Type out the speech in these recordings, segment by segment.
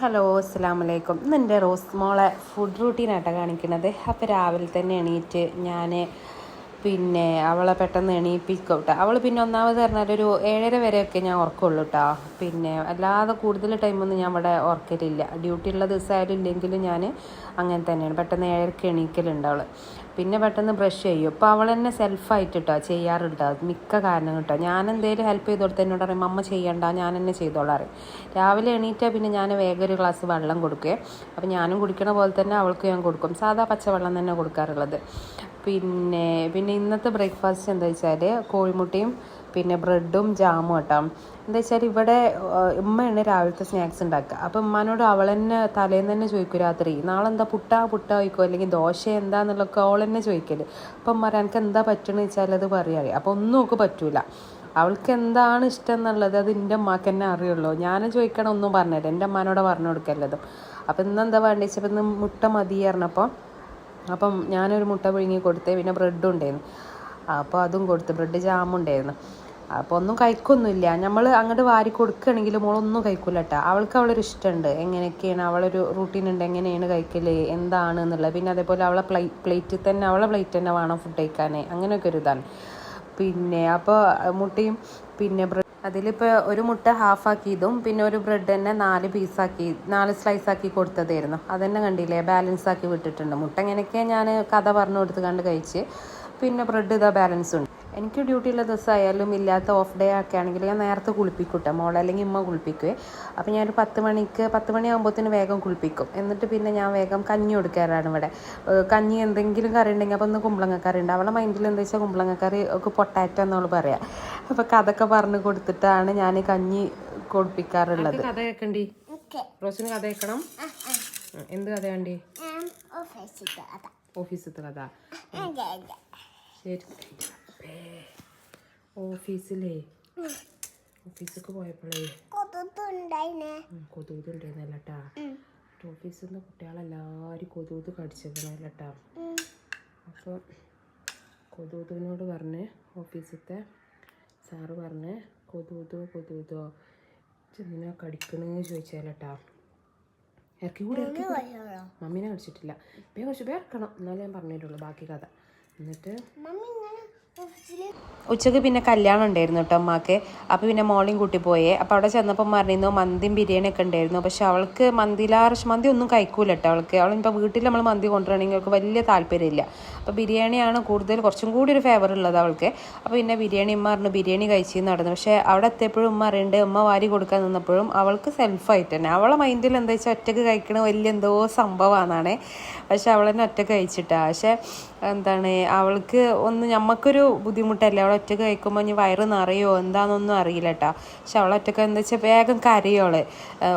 Hello, അസ്സലാമു അലൈക്കും. ഇന്ന് എൻ്റെ റോസ് മോളെ ഫുഡ് റൂട്ടീനായിട്ടാണ് കാണിക്കുന്നത്. അപ്പോൾ രാവിലെ തന്നെ എണീറ്റ് ഞാൻ അവളെ പെട്ടെന്ന് എണീപ്പിക്കും കേട്ടോ. അവൾ പിന്നെ ഒന്നാമത് പറഞ്ഞാൽ ഒരു 7:30 വരെയൊക്കെ ഞാൻ ഉറക്കമുള്ളൂ കേട്ടോ. അല്ലാതെ കൂടുതൽ ടൈമൊന്നും ഞാൻ ഇവിടെ ഉറക്കലില്ല. ഡ്യൂട്ടി ഉള്ള ദിവസമായാലും ഇല്ലെങ്കിലും ഞാൻ അങ്ങനെ തന്നെയാണ്. പെട്ടെന്ന് 7:30 എണീക്കലുണ്ട് അവൾ. പിന്നെ പെട്ടെന്ന് ബ്രഷ് ചെയ്യും. ഇപ്പോൾ അവൾ തന്നെ സെൽഫായിട്ട് കേട്ടോ ചെയ്യാറുണ്ടോ മിക്ക കാരണം കേട്ടോ. ഞാൻ എന്തെങ്കിലും ഹെൽപ്പ് ചെയ്ത് കൊടുത്ത് എന്നോട് പറയും അമ്മ ചെയ്യണ്ട, ഞാൻ തന്നെ ചെയ്തോളാം പറയും. രാവിലെ എണീറ്റാൽ പിന്നെ ഞാൻ വേഗം ഒരു ഗ്ലാസ് വെള്ളം കൊടുക്കുക. അപ്പോൾ ഞാനും കുടിക്കണ പോലെ തന്നെ അവൾക്ക് ഞാൻ കൊടുക്കും. സാധാ പച്ചവെള്ളം തന്നെ കൊടുക്കാറുള്ളത്. പിന്നെ ഇന്നത്തെ ബ്രേക്ക്ഫാസ്റ്റ് എന്താ വെച്ചാൽ കോഴിമുട്ടയും ബ്രെഡും ജാമും കേട്ടോ. എന്താ വെച്ചാൽ ഇവിടെ ഉമ്മയാണ് രാവിലത്തെ സ്നാക്സ് ഉണ്ടാക്കുക. അപ്പം ഉമ്മാനോട് അവൾ തന്നെ തലേന്ന് തന്നെ ചോദിക്കും രാത്രി, നാളെ എന്താ പുട്ടാ ചോദിക്കും, അല്ലെങ്കിൽ ദോശ എന്താന്നുള്ളതൊക്കെ അവൾ തന്നെ ചോദിക്കല്. അപ്പം ഉമ്മ എനിക്ക് എന്താ പറ്റണമെന്ന് വെച്ചാൽ അത് പറയാറ്. അപ്പോൾ ഒന്നും നമുക്ക് പറ്റൂല. അവൾക്ക് എന്താണ് ഇഷ്ടം എന്നുള്ളത് അത് എൻ്റെ അമ്മക്ക് തന്നെ അറിയുള്ളൂ. ഞാൻ ചോദിക്കണം ഒന്നും പറഞ്ഞില്ല, എൻ്റെ അമ്മാനോട് പറഞ്ഞു കൊടുക്കല്ലതും. അപ്പം ഇന്നെന്താ വേണ്ടി വെച്ചപ്പോൾ ഇന്ന് മുട്ട മതി പറഞ്ഞപ്പോൾ അപ്പം ഞാനൊരു മുട്ട പുഴുങ്ങി കൊടുത്ത്, പിന്നെ ബ്രെഡും ഉണ്ടായിരുന്നു. അപ്പോൾ അതും കൊടുത്ത്, ബ്രെഡ് ജാമും ഉണ്ടായിരുന്നു. അപ്പോൾ ഒന്നും കഴിക്കൊന്നുമില്ല. നമ്മൾ അങ്ങോട്ട് വാരി കൊടുക്കുകയാണെങ്കിൽ മോളൊന്നും കഴിക്കില്ല കേട്ടോ. അവളൊരു ഇഷ്ടമുണ്ട്, എങ്ങനെയൊക്കെയാണ് അവളൊരു റൂട്ടീൻ ഉണ്ട്, എങ്ങനെയാണ് കഴിക്കൽ എന്താണ് എന്നുള്ളത്. പിന്നെ അതേപോലെ അവളെ പ്ലേറ്റിൽ തന്നെ അവളെ പ്ലേറ്റ് തന്നെ വേണം ഫുഡ് കഴിക്കാൻ, അങ്ങനെയൊക്കെ ഒരു ഇതാണ്. അപ്പോൾ മുട്ടയും അതിലിപ്പോൾ ഒരു മുട്ട ഹാഫാക്കിയതും പിന്നെ ഒരു ബ്രെഡ് തന്നെ 4 സ്ലൈസാക്കി കൊടുത്തതായിരുന്നു. അതന്നെ കണ്ടില്ലേ, ബാലൻസ് ആക്കി വിട്ടിട്ടുണ്ട്. മുട്ട എങ്ങനെയൊക്കെ ഞാൻ കഥ പറഞ്ഞു കൊടുത്ത് കണ്ട് കഴിച്ച്. ബ്രെഡ് ഇതാ ബാലൻസ് ഉണ്ട്. എനിക്ക് ഡ്യൂട്ടിയുള്ള ദിവസമായാലും ഇല്ലാത്ത ഓഫ് ഡേ ഒക്കെ ആണെങ്കിൽ ഞാൻ നേരത്തെ കുളിപ്പിക്കൂട്ടെ മോളെ, അല്ലെങ്കിൽ ഉമ്മ കുളിപ്പിക്കുവേ. അപ്പോൾ ഞാനൊരു 10 മണിയാകുമ്പോഴത്തേന് വേഗം കുളിപ്പിക്കും. എന്നിട്ട് പിന്നെ ഞാൻ വേഗം കഞ്ഞി കൊടുക്കാറാണ് ഇവിടെ. കഞ്ഞി എന്തെങ്കിലും കറി ഉണ്ടെങ്കിൽ അപ്പോൾ ഒന്ന് കുമ്പളങ്ങ കറി ഉണ്ട്. അവളെ മൈൻഡിൽ എന്താ വെച്ചാൽ കുമ്പളങ്ങ കറി ഒക്കെ പൊട്ടാറ്റോ എന്നവൾ പറയാം. അപ്പോൾ കഥയൊക്കെ പറഞ്ഞ് കൊടുത്തിട്ടാണ് ഞാൻ കഞ്ഞി കൊടുപ്പിക്കാറുള്ളത്. കഥ കേൾക്കണ്ടി റോസിന് കഥ കേൾക്കണം. എന്ത് കഥ വേണ്ടി? ഓഫീസത്തെ കഥ. ശരി. ഓഫീസൊക്കെ പോയപ്പോഴേ കൊതുകുണ്ടായിരുന്നല്ലേട്ടാ. ഓഫീസിൽ നിന്ന് കുട്ടികളെല്ലാവരും കൊതുക് കടിച്ചിരിക്കണല്ലേട്ടാ. അപ്പോൾ കൊതുകിനോട് പറഞ്ഞ് ഓഫീസത്തെ സാറ് പറഞ്ഞ് കൊതുകോ ചെന്നിനാ കടിക്കണെന്ന് ചോദിച്ചാലേട്ടാ. ഇറക്കി കൂടെ മമ്മീനെ കടിച്ചിട്ടില്ല. കുറച്ച് ഇറക്കണം എന്നാലേ ഞാൻ പറഞ്ഞിട്ടുള്ളൂ ബാക്കി കഥ. എന്നിട്ട് ഉച്ചക്ക് പിന്നെ കല്യാണം ഉണ്ടായിരുന്നു കേട്ടോ അമ്മക്ക്. അപ്പോൾ പിന്നെ മോളെയും കൂട്ടി പോയേ. അപ്പോൾ അവിടെ ചെന്നപ്പോൾ പറഞ്ഞിരുന്നു മന്തിയും ബിരിയാണി ഒക്കെ ഉണ്ടായിരുന്നു. പക്ഷെ അവൾക്ക് മന്തി ഒന്നും കഴിക്കൂല കേട്ടോ. അവളിപ്പോൾ വീട്ടിൽ നമ്മൾ മന്തി കൊണ്ടുവരണമെങ്കിൽ അവൾക്ക് വലിയ താല്പര്യമില്ല. അപ്പോൾ ബിരിയാണിയാണ് കുറച്ചും കൂടി ഒരു ഫേവർ ഉള്ളത് അവൾക്ക്. അപ്പോൾ പിന്നെ ഉമ്മ പറഞ്ഞു ബിരിയാണി കഴിച്ചെന്ന് നടന്നു. പക്ഷേ അവിടെ എത്തിയപ്പോഴും ഉമ്മ അറിയണ്ട്, ഉമ്മ വാരി കൊടുക്കാൻ നിന്നപ്പോഴും അവൾക്ക് സെൽഫായിട്ട് തന്നെ അവളെ മൈൻഡിൽ എന്താ വെച്ചാൽ ഒറ്റക്ക് കഴിക്കണ വലിയ എന്തോ സംഭവമാണെന്നാണ്. പക്ഷെ അവൾ തന്നെ ഒറ്റക്ക് കഴിച്ചിട്ടാ. പക്ഷെ അവൾക്ക് ഞമ്മക്കൊരു ബുദ്ധിമുട്ടല്ലേ അവൾ ഒറ്റക്ക് കഴിക്കുമ്പോൾ ഇനി വയറ് നിറയോ എന്താണെന്നൊന്നും അറിയില്ല കേട്ടോ. പക്ഷെ അവൾ ഒറ്റക്ക് എന്താ വെച്ചാൽ വേഗം കരയോള്.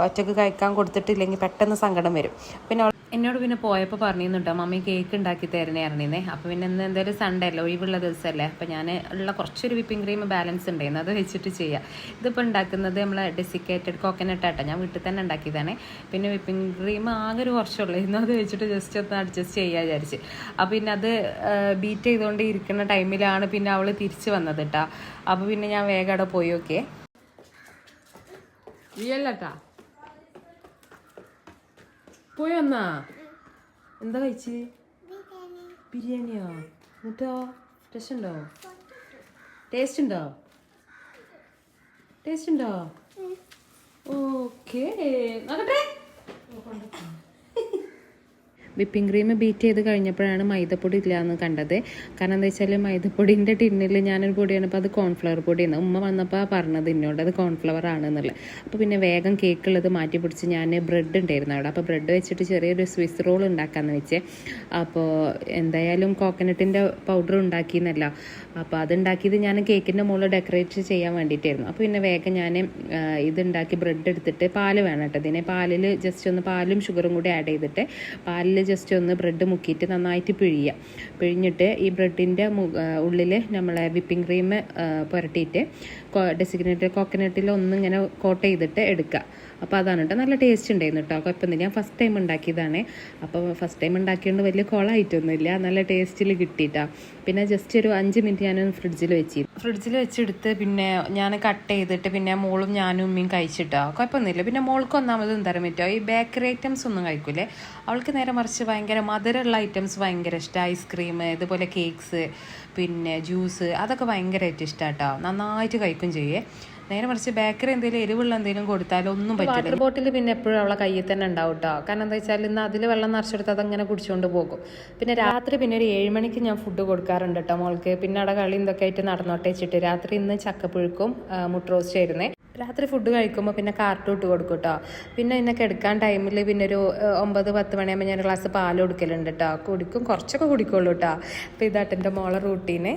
ഒറ്റക്ക് കഴിക്കാൻ കൊടുത്തിട്ടില്ലെങ്കിൽ പെട്ടെന്ന് സങ്കടം വരും. പിന്നെ എന്നോട് പോയപ്പോൾ പറഞ്ഞിരുന്നു കേട്ടോ മമ്മി കേക്ക് ഉണ്ടാക്കി തരണേ അറിഞ്ഞേ. അപ്പോൾ ഇന്ന് എന്തായാലും സൺഡേ അല്ലേ, ഒഴിവുള്ള ദിവസമല്ലേ. അപ്പോൾ ഞാൻ ഉള്ള കുറച്ചൊരു വിപ്പിംഗ് ക്രീം ബാലൻസ് ഉണ്ടായിരുന്നു, അത് വെച്ചിട്ട് ചെയ്യാം. ഇതിപ്പോൾ ഉണ്ടാക്കുന്നത് നമ്മളെ ഡെസിക്കേറ്റഡ് കോക്കനട്ട് ആട്ടോ. ഞാൻ വീട്ടിൽ തന്നെ ഉണ്ടാക്കിയതാണ്. പിന്നെ വിപ്പിംഗ് ക്രീം ആകെ ഒരു വർഷമുള്ളൂ, ഇന്ന് അത് വെച്ചിട്ട് ജസ്റ്റ് ഒന്ന് അഡ്ജസ്റ്റ് ചെയ്യാൻ വിചാരിച്ച്. അപ്പോൾ അത് ബീറ്റ് ചെയ്തുകൊണ്ട് ഇരിക്കുന്ന ടൈമിലാണ് അവൾ തിരിച്ച് വന്നത് കേട്ടോ. അപ്പോൾ ഞാൻ വേഗം അവിടെ പോയി നോക്കിയേ. ഇല്ലട്ടാ പോയി വന്നാ എന്താ കഴിച്ച്? ബിരിയാണിയോ? എന്നിട്ടോ ടേസ്റ്റ് ഉണ്ടോ? ഓക്കേ നോക്കട്ടെ. വിപ്പിംഗ് ക്രീം ബീറ്റ് ചെയ്ത് കഴിഞ്ഞപ്പോഴാണ് മൈദപ്പൊടി ഇല്ലയെന്ന് കണ്ടത്. കാരണം എന്താ വെച്ചാൽ മൈദപ്പൊടിൻ്റെ ടിന്നിൽ ഞാനൊരു പൊടിയാണ്, അപ്പോൾ അത് കോൺഫ്ലവർ പൊടിയാണ്. ഉമ്മ വന്നപ്പോൾ പറഞ്ഞത് എന്നോട് അത് കോൺഫ്ലവർ ആണെന്നുള്ളത്. അപ്പോൾ വേഗം കേക്കുള്ളത് മാറ്റി പിടിച്ച് ഞാൻ ബ്രെഡ് ഉണ്ടായിരുന്നു അവിടെ. അപ്പോൾ ബ്രെഡ് വെച്ചിട്ട് ചെറിയൊരു സ്വിസ് റോൾ ഉണ്ടാക്കാമെന്ന് വെച്ചേ. അപ്പോൾ എന്തായാലും കോക്കനട്ടിൻ്റെ പൗഡർ ഉണ്ടാക്കിയെന്നല്ല. അപ്പോൾ അതുണ്ടാക്കിയത് ഞാൻ കേക്കിൻ്റെ മുകളിൽ ഡെക്കറേറ്റ് ചെയ്യാൻ വേണ്ടിയിട്ടായിരുന്നു. അപ്പോൾ വേഗം ഞാൻ ഇതുണ്ടാക്കി ബ്രെഡ് എടുത്തിട്ട് പാല് വേണം കേട്ടോ ഇതിനെ. പാലിൽ ജസ്റ്റ് ഒന്ന് പാലും ഷുഗറും കൂടി ആഡ് ചെയ്തിട്ട് പാലിൽ ജസ്റ്റ് ഒന്ന് ബ്രെഡ് മുക്കിയിട്ട് നന്നായിട്ട് പിഴിഞ്ഞിട്ട് ഈ ബ്രെഡിൻ്റെ ഉള്ളിൽ നമ്മളെ വിപ്പിംഗ് ക്രീം പുരട്ടിയിട്ട് ഡെസിഗ്നേറ്റഡ് കോക്കനട്ടിൽ ഒന്നിങ്ങനെ കോട്ട് ചെയ്തിട്ട് എടുക്കുക. അപ്പോൾ അതാണ് കേട്ടോ, നല്ല ടേസ്റ്റ് ഉണ്ടായിരുന്നു കേട്ടോ, കുഴപ്പമൊന്നുമില്ല. ഞാൻ ഫസ്റ്റ് ടൈം ഉണ്ടാക്കിയതാണ്, അപ്പോൾ ഫസ്റ്റ് ടൈം ഉണ്ടാക്കിയതുകൊണ്ട് വലിയ കുളമായിട്ടൊന്നുമില്ല, നല്ല ടേസ്റ്റിൽ കിട്ടിയിട്ടാ. പിന്നെ ജസ്റ്റ് ഒരു 5 മിനിറ്റ് ഞാനൊന്ന് ഫ്രിഡ്ജിൽ വെച്ചെടുത്ത് പിന്നെ ഞാൻ കട്ട് ചെയ്തിട്ട് പിന്നെ മോളും ഞാനും ഉമ്മയും കഴിച്ചിട്ടോ, കുഴപ്പമൊന്നുമില്ല. പിന്നെ മോൾക്ക് ഒന്നാമത് എന്താ പറയാൻ പറ്റുമോ, ഈ ബേക്കറി ഐറ്റംസ് ഒന്നും കഴിക്കൂലേ, അവൾക്ക് നേരെ മറിച്ച് ഭയങ്കര മധുരമുള്ള ഐറ്റംസ് ഭയങ്കര ഇഷ്ടം. ഐസ്ക്രീം, ഇതുപോലെ കേക്ക്സ്, പിന്നെ ജ്യൂസ്, അതൊക്കെ ഭയങ്കരമായിട്ട് ഇഷ്ടം കേട്ടോ, നന്നായിട്ട് കഴിക്കും ചെയ്യേ. നേരെ മറിച്ച് ബേക്കറി എന്തെങ്കിലും എരിവുള്ള എന്തെങ്കിലും കൊടുത്താലും ഒന്നും പറ്റില്ല. വാട്ടർ ബോട്ടിൽ പിന്നെ എപ്പോഴും അവളെ കയ്യിൽ തന്നെ ഉണ്ടാവും കേട്ടോ, കാരണം എന്താ വെച്ചാൽ ഇന്ന് അതിൽ വെള്ളം നിറച്ചെടുത്ത് അതങ്ങനെ കുടിച്ചുകൊണ്ട് പോകും. പിന്നെ രാത്രി പിന്നെ ഒരു 7 മണിക്ക് ഞാൻ ഫുഡ് കൊടുക്കാറുണ്ട് കേട്ടോ മോൾക്ക്. പിന്നെ അവിടെ കളി എന്തൊക്കെ ആയിട്ട് നടന്നോട്ടെ വെച്ചിട്ട് രാത്രി ഇന്ന് ചക്കപ്പുഴുക്കും മുട്ട റോസ്റ്റ് ആയിരുന്നേ. രാത്രി ഫുഡ് കഴിക്കുമ്പോൾ പിന്നെ കാർട്ടൂൺ ഇട്ട് കൊടുക്കും കേട്ടോ. പിന്നെ എന്നൊക്കെ എടുക്കാൻ ടൈമിൽ പിന്നെ ഒരു 9-10 മണിയാകുമ്പോൾ ഞാൻ ഒരു ഗ്ലാസ് പാൽ കൊടുക്കലുണ്ട് കേട്ടോ, കുടിക്കും, കുറച്ചൊക്കെ കുടിക്കുള്ളൂ കേട്ടോ. അപ്പോൾ ഇതാട്ടെ എൻ്റെ മോളെ റൂട്ടീന്.